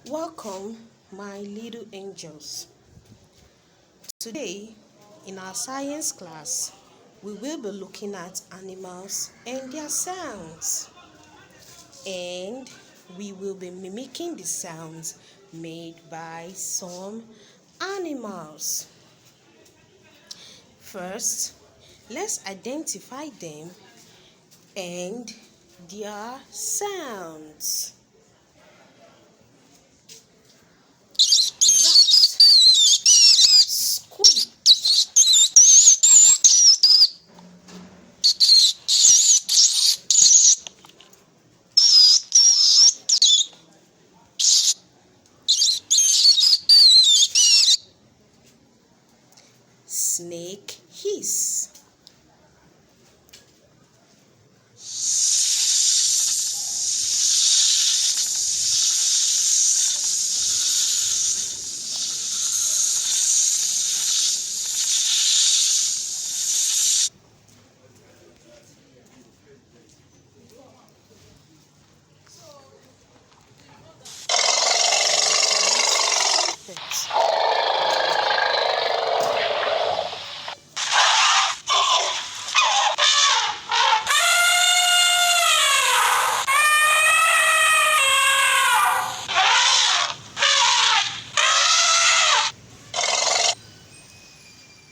Welcome, my little angels. Today, in our science class, we will be looking at animals and their sounds. And we will be mimicking the sounds made by some animals. First, let's identify them and their sounds. Squeak. Snake hiss.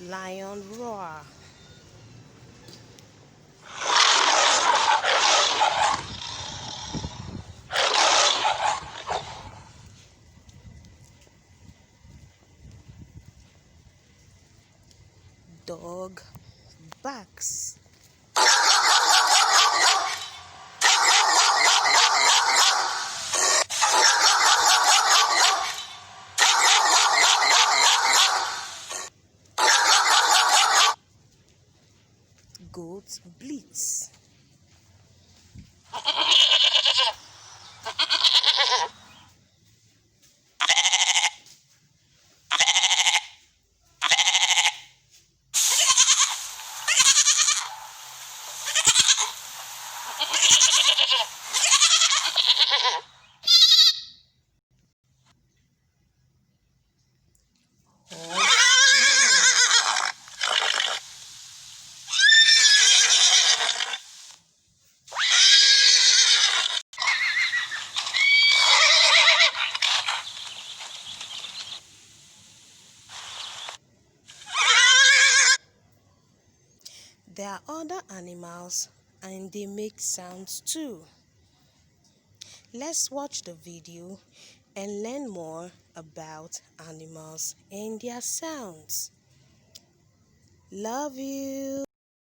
Lion roar. Dog barks. Goat bleats. There are other animals and they make sounds too. Let's watch the video and learn more about animals and their sounds. Love you.